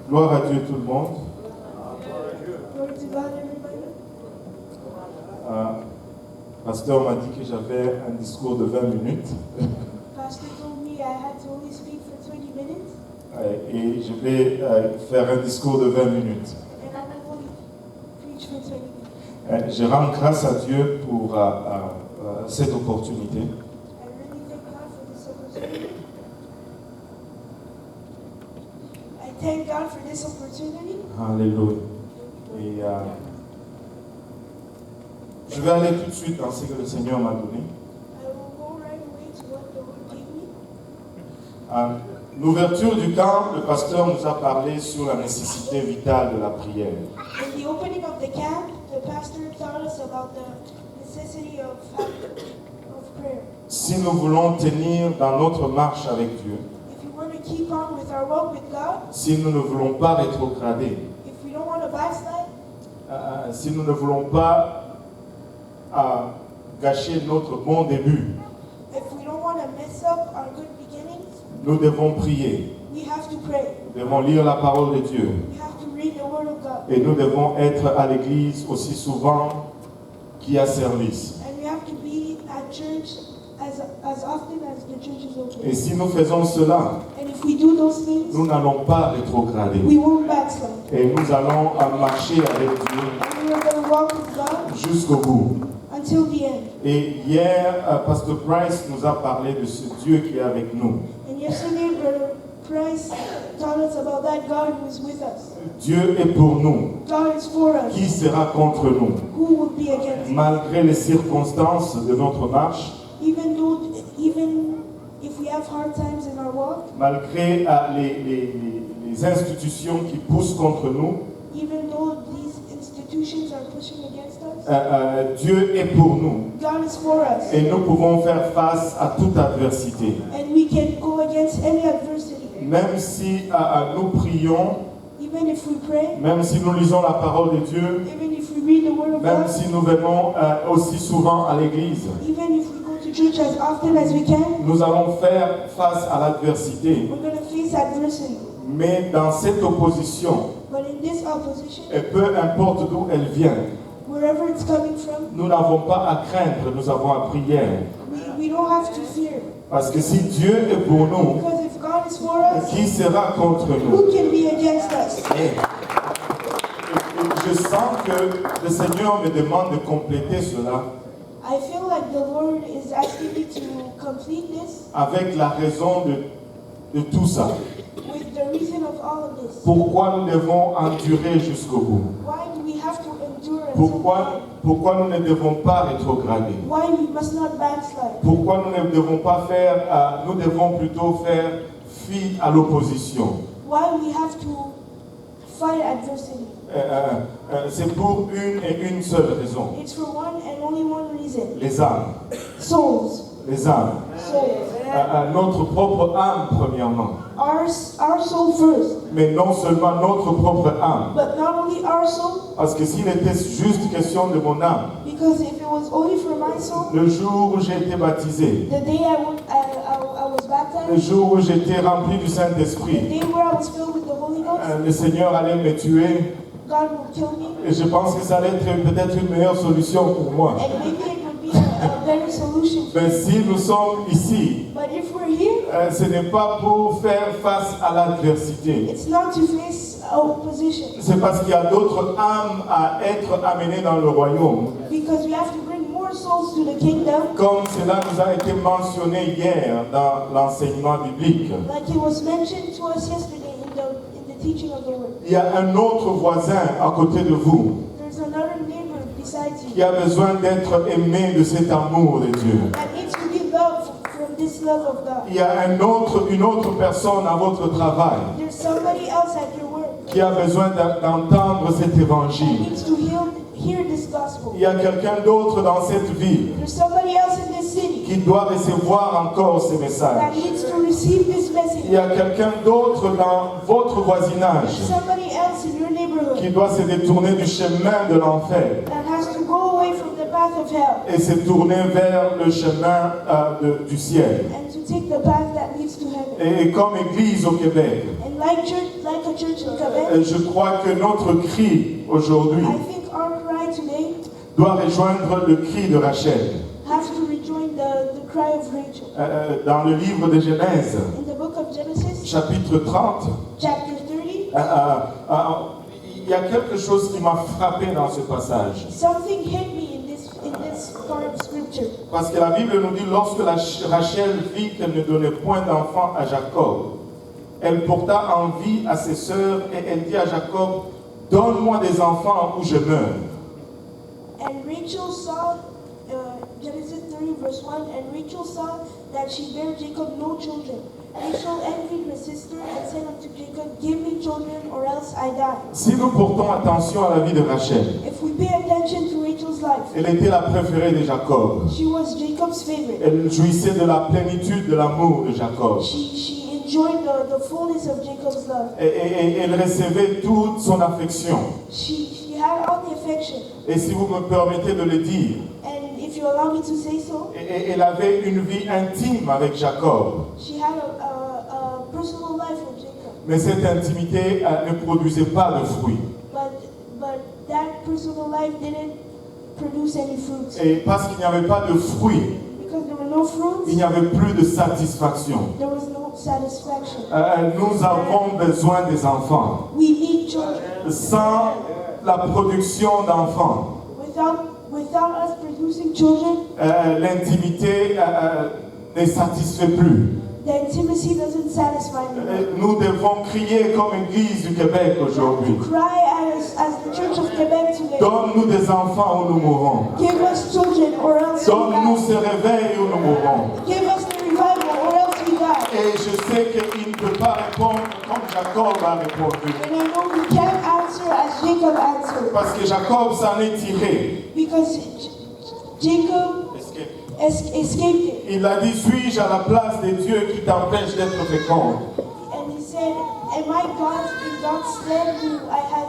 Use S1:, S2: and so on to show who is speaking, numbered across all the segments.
S1: Gloire à Dieu tout le monde.
S2: Glory to God, everybody.
S1: Pasteur m'a dit que j'avais un discours de 20 minutes.
S2: Pastor told me I had to only speak for 20 minutes,
S1: Et je vais faire un discours de 20 minutes.
S2: and I will only preach for 20 minutes.
S1: Je rends grâce à Dieu pour cette opportunité.
S2: I really thank God for this opportunity. I thank God for this opportunity.
S1: Alléluia. Et je vais aller tout de suite dans ce que le Seigneur m'a donné.
S2: I will go right away to what the Lord gave me.
S1: L'ouverture du camp, le pasteur nous a parlé sur la nécessité vitale de la prière.
S2: In the opening of the camp, the pastor taught us about the necessity of prayer.
S1: Si nous voulons tenir dans notre marche avec Dieu,
S2: If we want to keep on with our walk with God,
S1: si nous ne voulons pas rétrograder,
S2: if we don't want to backslide,
S1: si nous ne voulons pas gâcher notre bon début,
S2: if we don't want to mess up our good beginnings,
S1: nous devons prier.
S2: we have to pray.
S1: Nous devons lire la parole de Dieu.
S2: We have to read the Word of God.
S1: Et nous devons être à l'église aussi souvent qu'il y a service.
S2: And we have to be at church as often as the church is open.
S1: Et si nous faisons cela,
S2: And if we do those things,
S1: nous n'allons pas rétrograder.
S2: we won't backslide.
S1: Et nous allons marcher avec Dieu
S2: And we are going to walk with God
S1: jusqu'au bout.
S2: until the end.
S1: Et hier, Pasteur Price nous a parlé de ce Dieu qui est avec nous.
S2: And yesterday, Brother Price taught us about that God who is with us.
S1: Dieu est pour nous.
S2: God is for us.
S1: Qui sera contre nous?
S2: Who will be against us?
S1: Malgré les circonstances de notre marche,
S2: Even if we have hard times in our walk,
S1: malgré les institutions qui poussent contre nous,
S2: even though these institutions are pushing against us,
S1: Dieu est pour nous.
S2: God is for us.
S1: Et nous pouvons faire face à toute adversité.
S2: And we can go against any adversity.
S1: Même si nous prions,
S2: Even if we pray,
S1: même si nous lisons la parole de Dieu,
S2: even if we read the Word of
S1: même
S2: God,
S1: si nous venons aussi souvent à l'église,
S2: even if we go to church as often as we can,
S1: nous allons faire face à l'adversité.
S2: we're going to face adversity.
S1: Mais dans cette opposition,
S2: But in this opposition,
S1: et peu importe d'où elle vient,
S2: wherever it's coming from,
S1: nous n'avons pas à craindre, nous avons à prier.
S2: we don't have to fear.
S1: Parce que si Dieu est pour nous,
S2: Because if God is for us,
S1: qui sera contre nous?
S2: who can be against us?
S1: Et je sens que le Seigneur me demande de compléter cela
S2: I feel like the Lord is asking me to complete this
S1: avec la raison de tout ça.
S2: with the reason of all of this.
S1: Pourquoi nous devons endurer jusqu'au bout?
S2: Why do we have to endure until
S1: Pourquoi nous ne devons pas rétrograder?
S2: why we must not backslide?
S1: Pourquoi nous ne devons pas faire, nous devons plutôt faire fi à l'opposition?
S2: Why we have to fight adversity?
S1: C'est pour une et une seule raison.
S2: It's for one and only one reason.
S1: Les âmes.
S2: Souls.
S1: Les âmes.
S2: Souls.
S1: Notre propre âme, premièrement.
S2: Our soul first.
S1: Mais non seulement notre propre âme.
S2: But not only our soul,
S1: Parce que s'il était juste question de mon âme,
S2: because if it was only for my soul,
S1: le jour où j'ai été baptisé,
S2: the day I was
S1: le
S2: baptized,
S1: jour où j'étais rempli du
S2: the
S1: Saint-Esprit,
S2: day where I was filled with the Holy Ghost,
S1: le Seigneur allait me tuer.
S2: God will kill me.
S1: Et je pense que ça allait être peut-être une meilleure solution pour moi.
S2: And maybe it would be a better solution.
S1: Mais si nous sommes ici,
S2: But if we're here,
S1: ce n'est pas pour faire face à l'adversité.
S2: it's not to face opposition.
S1: C'est parce qu'il y a d'autres âmes à être amenées dans le royaume.
S2: Because we have to bring more souls to the kingdom.
S1: Comme cela nous a été mentionné hier dans l'enseignement biblique.
S2: Like it was mentioned to us yesterday in the teaching of the word.
S1: Il y a un autre voisin à côté de vous
S2: There's another neighbor besides
S1: qui
S2: you
S1: a besoin d'être aimé de cet amour de Dieu.
S2: that needs to be loved from this love of God.
S1: Il y a une autre personne à votre travail
S2: There's somebody else at your work
S1: qui a besoin d'entendre cet
S2: that
S1: évangile.
S2: needs to hear this gospel.
S1: Il y a quelqu'un d'autre dans cette ville
S2: There's somebody else in this city
S1: qui doit recevoir encore ces
S2: that
S1: messages.
S2: needs to receive this
S1: Il
S2: message.
S1: y a quelqu'un d'autre dans votre voisinage
S2: There's somebody else in your neighborhood
S1: qui doit se détourner du chemin de l'enfer
S2: that has to go away from the path of hell
S1: et se tourner vers le chemin du ciel.
S2: and to take the path that leads to heaven.
S1: Et comme Église au Québec,
S2: And like a church in Quebec,
S1: je crois que notre cri aujourd'hui
S2: I think our cry today
S1: doit rejoindre le cri de Rachel.
S2: has to rejoin the cry of Rachel.
S1: Dans le livre de Genèse,
S2: In the book of Genesis,
S1: chapitre 30,
S2: chapter 30,
S1: il y a quelque chose qui m'a frappé dans ce passage.
S2: something hit me in this part of scripture.
S1: Parce que la Bible nous dit, lorsque Rachel vit qu'elle ne donnait point d'enfant à Jacob, elle porta envie à ses sœurs et elle dit à Jacob, donne-moi des enfants ou je meurs.
S2: And Rachel saw, Genesis 30 verse 1, and Rachel saw that she bare Jacob no children. Rachel envied her sister and said unto Jacob, give me children or else I die.
S1: Si nous portons attention à la vie de Rachel,
S2: If we pay attention to Rachel's life,
S1: elle était la préférée de Jacob.
S2: she was Jacob's favorite.
S1: Elle jouissait de la plénitude de l'amour de Jacob.
S2: She enjoyed the fullness of Jacob's love.
S1: Et elle recevait toute son affection.
S2: She had all the affection.
S1: Et si vous me permettez de le dire,
S2: And if you allow me to say so,
S1: elle avait une vie intime avec Jacob.
S2: she had a personal life with Jacob.
S1: Mais cette intimité ne produisait pas de fruits.
S2: But that personal life didn't produce any fruits.
S1: Et parce qu'il n'y avait pas de fruits,
S2: Because there were no fruits,
S1: il n'y avait plus de satisfaction.
S2: there was no satisfaction.
S1: Nous avons besoin des enfants.
S2: We need children.
S1: Sans la production d'enfants,
S2: Without us producing children,
S1: l'intimité ne satisfait plus.
S2: the intimacy doesn't satisfy me.
S1: Nous devons crier comme Église du Québec aujourd'hui.
S2: We cry as the Church of Quebec today.
S1: Donne-nous des enfants ou nous mourrons.
S2: Give us children or else we
S1: Donne-nous
S2: die.
S1: ce réveil ou nous mourrons.
S2: Give us the revival or else we die.
S1: Et je sais qu'il ne peut pas répondre comme Jacob a répondu.
S2: And I know we can't answer as Jacob answered.
S1: Parce que Jacob s'en est tiré.
S2: Because Jacob escaped it.
S1: Il a dit, suis-je à la place des dieux qui t'empêchent d'être fécond?
S2: And he said, am I God in God's stead who I had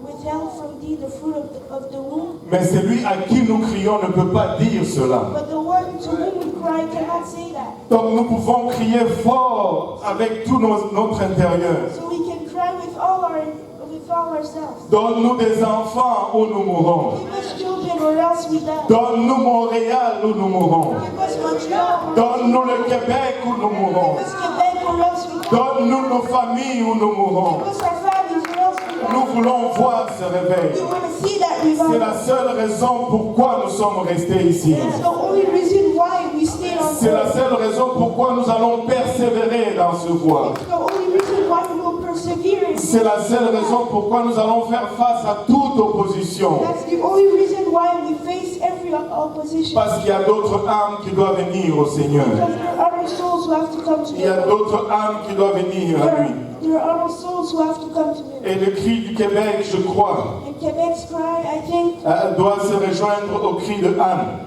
S2: withheld from thee the fruit of the womb?
S1: Mais celui à qui nous crions ne peut pas dire cela.
S2: But the one to whom we cry cannot say that.
S1: Donc nous pouvons crier fort avec tout notre intérieur.
S2: So we can cry with all ourselves.
S1: Donne-nous des enfants ou nous mourrons.
S2: Give us children or else we die.
S1: Donne-nous Montréal ou nous mourrons.
S2: Give us Montreal.
S1: Donne-nous le Québec ou nous mourons.
S2: Give us Quebec or else we die.
S1: Donne-nous nos familles ou nous mourons.
S2: Give us our families or else we die.
S1: Nous voulons voir ce réveil.
S2: We want to see that
S1: C'est
S2: revival.
S1: la seule raison pourquoi nous sommes restés ici.
S2: That's the only reason why we stay on
S1: C'est la
S2: earth.
S1: seule raison pourquoi nous allons persévérer dans ce voie.
S2: It's the only reason why we will persevere.
S1: C'est la seule raison pourquoi nous allons faire face à toute opposition.
S2: That's the only reason why we face every opposition.
S1: Parce qu'il y a d'autres âmes qui doivent venir au Seigneur.
S2: Because there are other souls who have to come to
S1: Il y a
S2: Him.
S1: d'autres âmes qui doivent venir à lui.
S2: There are other souls who have to come to Him.
S1: Et le cri du Québec, je crois,
S2: And Quebec's cry, I think,
S1: doit se rejoindre au cri de Anne.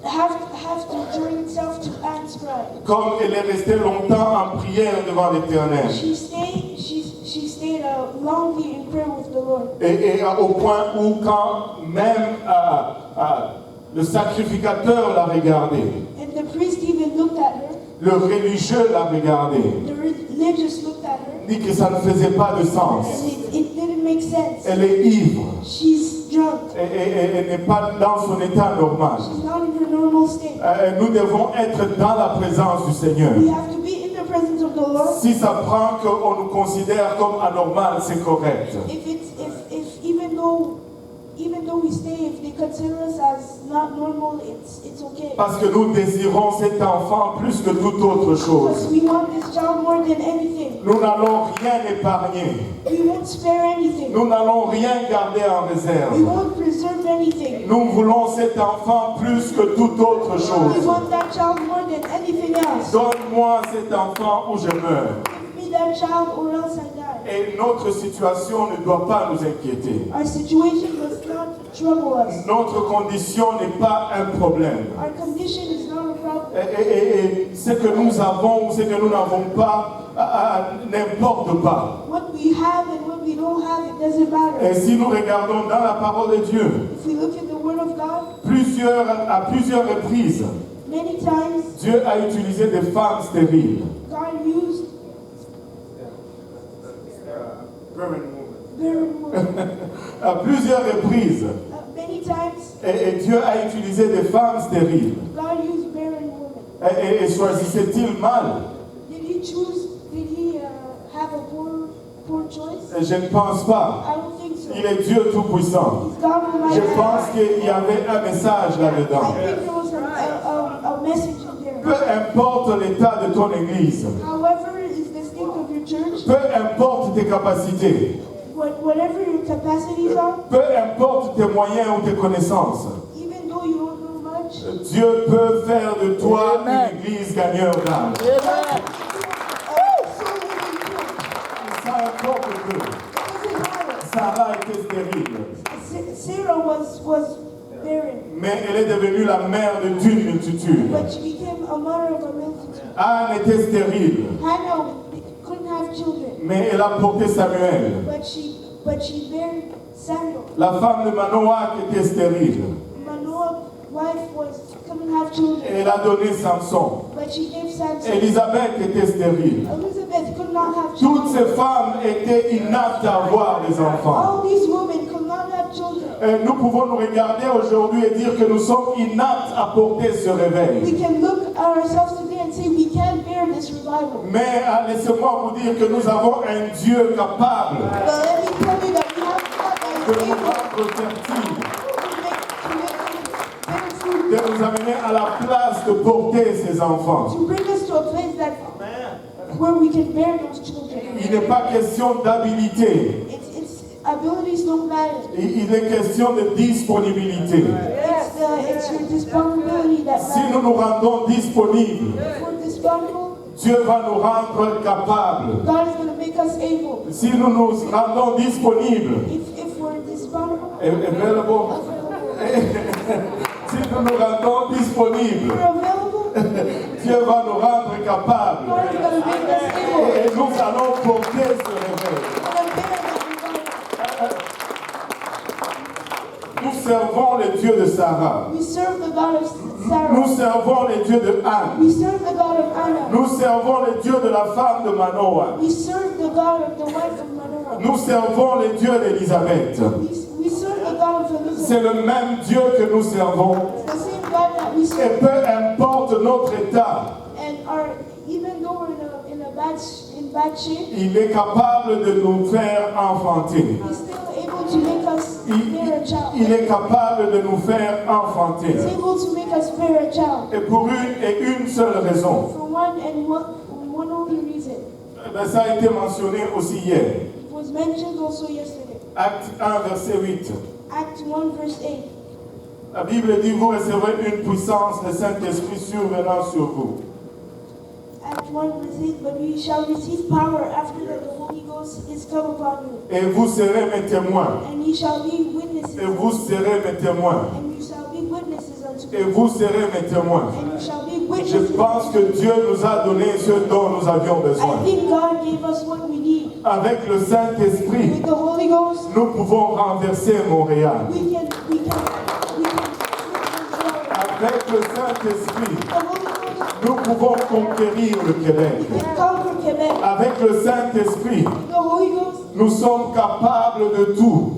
S2: have to join itself to Anne's cry.
S1: Comme elle est restée longtemps en prière devant l'Éternel.
S2: She stayed longly in prayer with the Lord.
S1: Et au point où quand même le sacrificateur l'a regardée,
S2: And the priest even looked at her.
S1: le religieux l'a regardée,
S2: The religious looked at her.
S1: dit que ça ne faisait pas de sens.
S2: And it didn't make sense.
S1: Elle est ivre
S2: She's drunk.
S1: et elle n'est pas dans son état normal.
S2: She's not in her normal state.
S1: Nous devons être dans la présence du Seigneur.
S2: We have to be in the presence of the Lord.
S1: Si ça prend qu'on nous considère comme anormal, c'est correct.
S2: If even though we stay, if they consider us as not normal, it's okay.
S1: Parce que nous désirons cet enfant plus que toute autre
S2: Because
S1: chose.
S2: we want this child more than anything.
S1: Nous n'allons rien épargner.
S2: We won't spare anything.
S1: Nous n'allons rien garder en
S2: We
S1: réserve.
S2: won't preserve anything.
S1: Nous voulons cet enfant plus que toute autre
S2: We
S1: chose.
S2: want that child more than anything else.
S1: Donne-moi cet enfant ou je meurs.
S2: Give me that child or else I die.
S1: Et notre situation ne doit pas nous inquiéter.
S2: Our situation does not trouble us.
S1: Notre condition n'est pas un problème.
S2: Our condition is not a problem.
S1: Et ce que nous avons ou ce que nous n'avons pas n'importe pas.
S2: What we have and what we don't have, it doesn't matter.
S1: Et si nous regardons dans la parole de Dieu,
S2: If we look at the Word of God,
S1: à plusieurs reprises,
S2: many times
S1: Dieu a utilisé des femmes stériles.
S2: God used barren woman.
S1: À plusieurs reprises.
S2: Many times,
S1: Et Dieu a utilisé des femmes stériles.
S2: God used barren women.
S1: Et choisissait-il mal?
S2: Did he have a poor choice?
S1: Je ne pense pas.
S2: I don't think so.
S1: Il est Dieu Tout-Puissant.
S2: He's God
S1: Je
S2: Almighty.
S1: pense qu'il y avait un message là-dedans.
S2: I think there was a message in there.
S1: Peu importe l'état de ton église,
S2: However is the state of your church,
S1: peu importe tes capacités,
S2: whatever your capacities are,
S1: peu importe tes moyens ou tes connaissances,
S2: even though you don't know much,
S1: Dieu peut faire de toi une église gagneur d'âme. Ça importe peu. Sarah était stérile,
S2: Sarah was barren,
S1: mais elle est devenue la mère d'une multitude.
S2: but she became a mother of a multitude.
S1: Anne était stérile,
S2: Hannah couldn't have children,
S1: mais elle a porté Samuel.
S2: but she bare Samuel.
S1: La femme de Manoach était stérile,
S2: Manoah's wife couldn't have children,
S1: et elle a donné Samson.
S2: but she gave Samson.
S1: Élisabeth était stérile.
S2: Elizabeth could not have
S1: Toutes
S2: children.
S1: ces femmes étaient inaptes à avoir des enfants.
S2: All these women could not have children.
S1: Et nous pouvons nous regarder aujourd'hui et dire que nous sommes inaptes à porter ce réveil.
S2: We can look at ourselves today and say we can't bear this revival.
S1: Mais laissez-moi vous dire que nous avons un Dieu capable
S2: But let me tell you that we have God that
S1: de
S2: is
S1: nous
S2: able
S1: rendre fertiles,
S2: to make better food,
S1: de nous amener à la place de porter ces enfants.
S2: to bring us to a place that where we can bear those children.
S1: Il n'est pas question d'habilité,
S2: It's abilities don't matter.
S1: il est question de disponibilité.
S2: It's your disponibility that
S1: Si
S2: matters.
S1: nous nous rendons disponibles,
S2: If we're disponible,
S1: Dieu va nous rendre capables.
S2: God is going to make us able.
S1: Si nous nous rendons disponibles,
S2: If we're disponible,
S1: available, si nous nous rendons disponibles,
S2: we're available,
S1: Dieu va nous rendre capables.
S2: God is going to make us able.
S1: Et nous allons porter ce réveil.
S2: We're going to bear this revival.
S1: Nous servons le Dieu de Sarah.
S2: We serve the God of Sarah.
S1: Nous servons le Dieu de Anne.
S2: We serve the God of Anna.
S1: Nous servons le Dieu de la femme de Manoah.
S2: We serve the God of the wife of Manoah.
S1: Nous servons le Dieu d'Élisabeth.
S2: We serve the God of Elizabeth.
S1: C'est le même Dieu que nous servons.
S2: It's the same God that we
S1: Et
S2: serve.
S1: peu importe notre état,
S2: And even though we're in bad shape,
S1: il est capable de nous faire enfanter.
S2: He's still able to make us bear a child.
S1: Il est capable de nous faire enfanter.
S2: He's able to make us bear a child.
S1: Et pour une seule raison.
S2: For one only reason.
S1: Eh bien, ça a été mentionné aussi hier.
S2: It was mentioned also yesterday.
S1: Acte 1, verset 8.
S2: Act 1 verse 8.
S1: La Bible dit, vous recevrez une puissance, le Saint-Esprit survenant sur vous.
S2: Act 1 verse 8. But you shall receive power after that the Holy Ghost is come upon you.
S1: Et vous serez mes témoins.
S2: And ye shall be witnesses.
S1: Et vous serez mes témoins.
S2: And you shall be witnesses unto
S1: Et
S2: me.
S1: vous serez mes témoins.
S2: And you shall be
S1: Je
S2: witnesses.
S1: pense que Dieu nous a donné ce dont nous avions besoin.
S2: I think God gave us what we need.
S1: Avec le Saint-Esprit,
S2: With the Holy Ghost,
S1: nous pouvons renverser Montréal.
S2: we can
S1: Avec le Saint-Esprit,
S2: the Holy Ghost,
S1: nous pouvons conquérir le Québec.
S2: we can conquer Quebec.
S1: Avec le Saint-Esprit,
S2: The Holy Ghost,
S1: nous sommes capables de tout.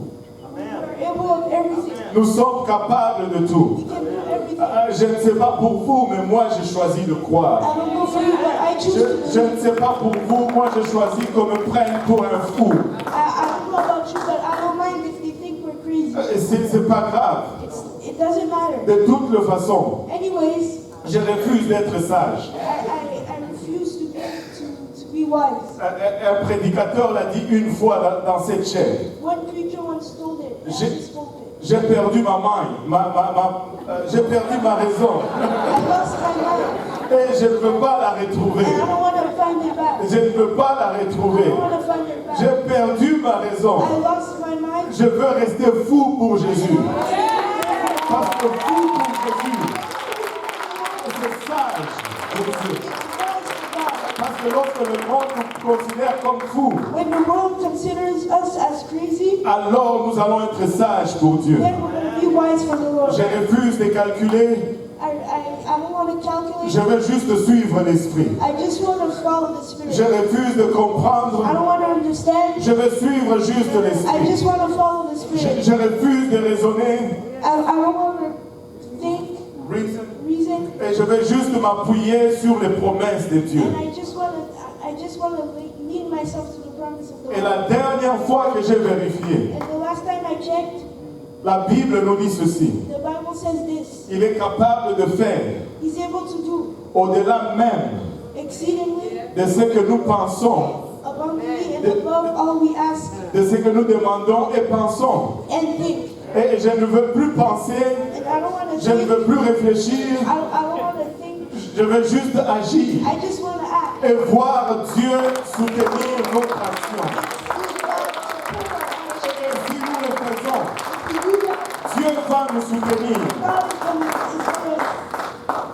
S2: we are able of everything.
S1: Nous sommes capables de tout.
S2: We can do everything.
S1: Je ne sais pas pour vous, mais moi j'ai choisi de croire.
S2: I don't know for you, but I choose to
S1: Je
S2: believe.
S1: ne sais pas pour vous, moi j'ai choisi qu'on me prenne pour un fou.
S2: I don't know about you, but I don't mind if they think we're crazy.
S1: C'est pas grave.
S2: It doesn't matter.
S1: De toutes les façons,
S2: Anyways,
S1: je refuse d'être sage.
S2: I refuse to be wise.
S1: Un prédicateur l'a dit une fois dans cette chaîne.
S2: One preacher once told it. And he spoke it.
S1: J'ai perdu ma main, j'ai perdu ma raison.
S2: I lost my mind,
S1: Et je ne veux pas la retrouver.
S2: and I don't want to find it back.
S1: Je ne veux pas la
S2: I
S1: retrouver.
S2: don't want to find it back.
S1: J'ai perdu ma raison.
S2: I lost my mind.
S1: Je veux rester fou pour Jésus. Parce que fou pour Jésus, c'est sage pour Dieu. Parce que lorsque le monde nous considère comme fous,
S2: When the world considers us as crazy,
S1: alors nous allons être sages pour Dieu.
S2: then we're going to be wise for the Lord.
S1: Je refuse de calculer.
S2: I don't want to calculate.
S1: Je veux juste suivre l'esprit.
S2: I just want to follow the
S1: Je
S2: Spirit.
S1: refuse de comprendre.
S2: I don't want to understand.
S1: Je veux suivre juste
S2: I
S1: l'esprit.
S2: just want to follow the Spirit.
S1: Je refuse de raisonner.
S2: I don't want to think, reason,
S1: Et je veux juste m'appuyer sur les promesses de Dieu.
S2: and I just want to lead myself to the promise of the
S1: Et
S2: Lord.
S1: la dernière fois que j'ai vérifié,
S2: And the last time I checked,
S1: la Bible nous dit ceci.
S2: the Bible says this.
S1: Il est capable de faire
S2: He's able to do
S1: au-delà même
S2: exceedingly,
S1: de ce que nous pensons,
S2: abundantly, and above all we ask
S1: de ce que nous demandons et pensons.
S2: and think.
S1: Et je ne veux plus penser,
S2: And I don't want to
S1: je ne
S2: think.
S1: veux plus réfléchir,
S2: I don't want to think.
S1: je veux juste agir
S2: I just want to act.
S1: et voir Dieu soutenir notre action. Si nous le faisons, Dieu va nous soutenir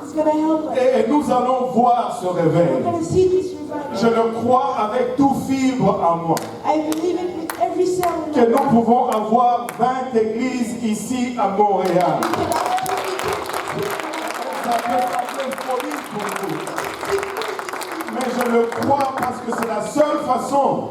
S2: He's gonna help us.
S1: et nous allons voir ce
S2: We're
S1: réveil.
S2: gonna see this
S1: Je
S2: revival.
S1: le crois avec tout fibre en moi.
S2: I believe it with every cell in
S1: Que
S2: my
S1: nous
S2: body.
S1: pouvons avoir 20 églises ici à Montréal. Ça peut sembler une folie pour nous. Mais je le crois parce que c'est la seule façon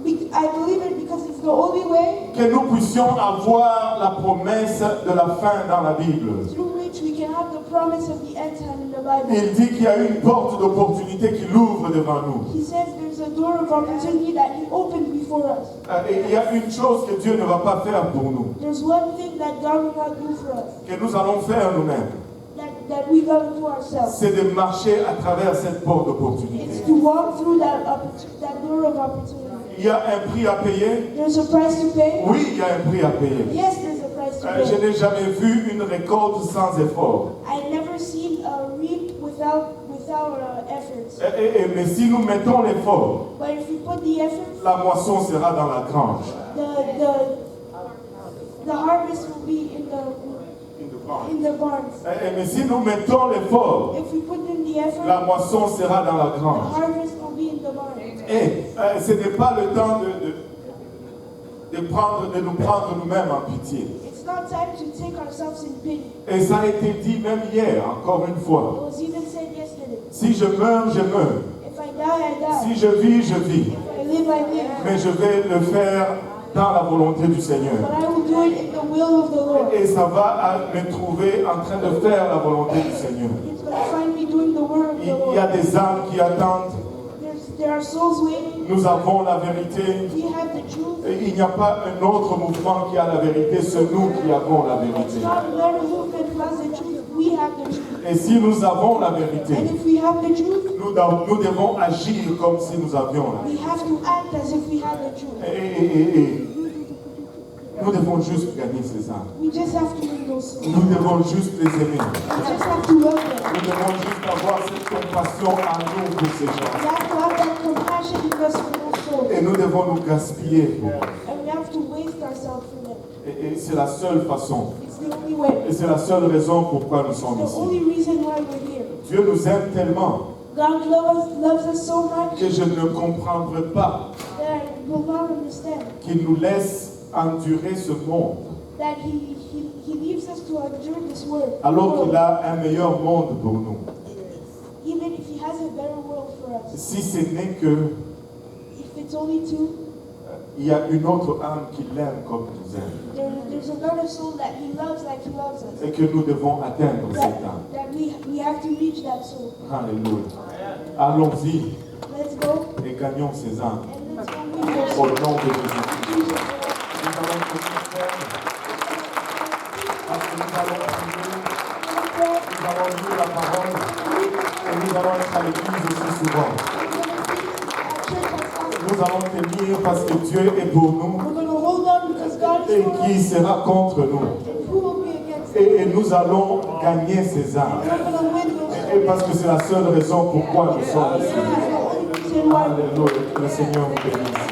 S2: I believe it because it's the only way
S1: que nous puissions avoir la promesse de la fin dans la Bible.
S2: through which we can have the promise of the end time in the Bible.
S1: Il dit qu'il y a une porte d'opportunité qui l'ouvre devant nous.
S2: He says there's a door of opportunity that He opened before us.
S1: Et il y a une chose que Dieu ne va pas faire pour nous,
S2: There's one thing that God will not do for us,
S1: que nous allons faire nous-mêmes.
S2: that we gotta do ourselves.
S1: C'est de marcher à travers cette porte
S2: It's
S1: d'opportunité.
S2: to walk through that door of opportunity.
S1: Il y a un prix à payer.
S2: There's a price to pay.
S1: Oui, il y a un prix à payer.
S2: Yes, there's a price to
S1: Je
S2: pay.
S1: n'ai jamais vu une récolte sans effort.
S2: I never seen a reap without efforts.
S1: Mais si nous mettons l'effort,
S2: But if you put the effort,
S1: la moisson sera dans la grange.
S2: the harvest will be in the barns.
S1: Mais si nous mettons l'effort,
S2: If we put in the effort,
S1: la moisson sera dans la
S2: the
S1: grange.
S2: harvest will be in the barn.
S1: Et ce n'est pas le temps de nous prendre nous-mêmes en pitié.
S2: It's not time to take ourselves in pity.
S1: Et ça a été dit même hier, encore une
S2: It
S1: fois.
S2: was even said yesterday.
S1: Si je meurs, je meurs.
S2: If I die, I die.
S1: Si je vis, je vis.
S2: If I live, I live.
S1: Mais je vais le faire dans la volonté du Seigneur.
S2: But I will do it in the will of the Lord.
S1: Et ça va me trouver en train de faire la volonté du Seigneur.
S2: It's going to find me doing the word of the
S1: Il y a
S2: Lord.
S1: des âmes qui attendent.
S2: There are souls waiting.
S1: Nous avons la vérité.
S2: We have the truth.
S1: Et il n'y a pas un autre mouvement qui a la vérité, c'est nous qui avons la
S2: It's
S1: vérité.
S2: not another movement who has the truth. We have the truth.
S1: Et si nous avons la vérité,
S2: And if we have the truth,
S1: nous devons agir comme si nous avions la
S2: we
S1: vérité.
S2: have to act as if we had the truth.
S1: Et nous devons juste gagner ces âmes.
S2: We just have to win those souls.
S1: Nous devons juste les aimer.
S2: We just have to love them.
S1: Nous devons juste avoir cette compassion en nous pour ces
S2: We
S1: gens.
S2: have to have that compassion in us for those souls.
S1: Et nous devons nous gaspiller pour eux.
S2: And we have to waste ourselves for them.
S1: Et c'est la seule façon.
S2: It's the only way.
S1: Et c'est la seule raison pourquoi nous sommes
S2: It's the only
S1: ici.
S2: reason why we're here.
S1: Dieu nous aime tellement
S2: God loves us so much
S1: que je ne comprendrai pas
S2: that I will not understand
S1: qu'il nous laisse endurer ce monde
S2: that He leaves us to endure this world.
S1: alors qu'il a un meilleur monde pour nous.
S2: Even if He has a better world for us.
S1: Si ce n'est que
S2: If it's only two,
S1: il y a une autre âme qui l'aime comme nous aime
S2: there's another soul that He loves like He loves us.
S1: et que nous devons atteindre cette âme.
S2: That we have to reach that soul.
S1: Alléluia. Allons-y
S2: Let's go
S1: et gagnons ces âmes
S2: and let's go win those
S1: au
S2: souls.
S1: nom de Jésus.
S2: In Jesus' name.
S1: Nous allons tenir ferme parce que nous allons prier, nous allons lire la parole et nous allons être à l'église aussi souvent. Nous allons tenir parce que Dieu est pour nous
S2: We're going to hold on because God
S1: et
S2: is for
S1: qui
S2: us.
S1: sera contre nous.
S2: And who will be against us?
S1: Et nous allons gagner ces âmes.
S2: We're going to win those
S1: Et parce que c'est la seule raison pourquoi nous sommes ici.
S2: souls. That's the only reason why we're
S1: Alléluia. Que le Seigneur vous bénisse.